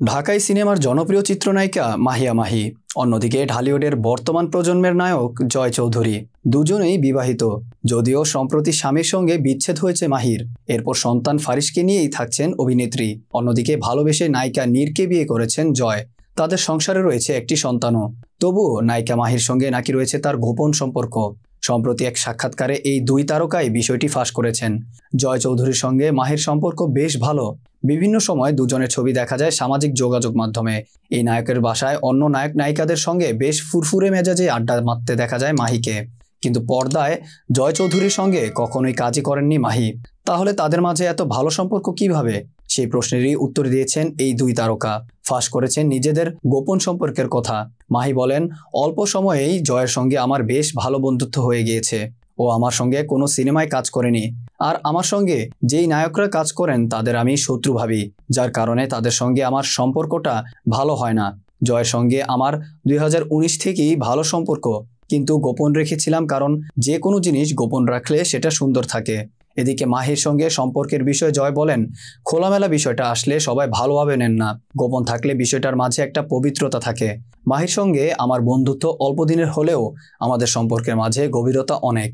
ঢাকাই সিনেমার জনপ্রিয় চিত্রনায়িকা মাহিয়া মাহি, অন্যদিকে ঢালিউডের বর্তমান প্রজন্মের নায়ক জয় চৌধুরী। দুজনেই বিবাহিত, যদিও সম্প্রতি স্বামীর সঙ্গে বিচ্ছেদ হয়েছে মাহির। এরপর সন্তান ফারিসকে নিয়েই থাকছেন অভিনেত্রী। অন্যদিকে ভালোবেসে নায়িকা নীরকে বিয়ে করেছেন জয়। তাদের সংসারে রয়েছে একটি সন্তানও। তবুও নায়িকা মাহির সঙ্গে নাকি রয়েছে তার গোপন সম্পর্ক। সম্প্রতি এক সাক্ষাৎকারে এই দুই তারকাই বিষয়টি ফাঁস করেছেন। জয় চৌধুরীর সঙ্গে মাহির সম্পর্ক বেশ ভালো। বিভিন্ন সময় দুজনের ছবি দেখা যায় সামাজিক যোগাযোগ মাধ্যমে। এই নায়কের বাসায় অন্য নায়ক নায়িকাদের সঙ্গে বেশ ফুরফুরে মেজাজে আড্ডা মারতে দেখা যায় মাহিকে। কিন্তু পর্দায় জয় চৌধুরীর সঙ্গে কখনোই কাজই করেননি মাহি। তাহলে তাদের মাঝে এত ভালো সম্পর্ক কিভাবে? সেই প্রশ্নেরই উত্তর দিয়েছেন এই দুই তারকা। ফাঁস করেছেন নিজেদের গোপন সম্পর্কের কথা। মাহি বলেন, অল্প সময়েই জয়ের সঙ্গে আমার বেশ ভালো বন্ধুত্ব হয়ে গিয়েছে। ও আমার সঙ্গে কোনো সিনেমায় কাজ করেনি, আর আমার সঙ্গে যেই নায়করা কাজ করেন তাদের আমি শত্রু ভাবি, যার কারণে তাদের সঙ্গে আমার সম্পর্কটা ভালো হয় না। জয়ের সঙ্গে আমার 2019 থেকেই ভালো সম্পর্ক, কিন্তু গোপন রেখেছিলাম, কারণ যে কোনো জিনিস গোপন রাখলে সেটা সুন্দর থাকে। এদিকে মাহির সঙ্গে সম্পর্কের বিষয়ে জয় বলেন, খোলামেলা বিষয়টা আসলে সবাই ভালোভাবে নেন না। গোপন থাকলে বিষয়টার মাঝে একটা পবিত্রতা থাকে। মাহির সঙ্গে আমার বন্ধুত্ব অল্প দিনের হলেও আমাদের সম্পর্কের মাঝে গভীরতা অনেক।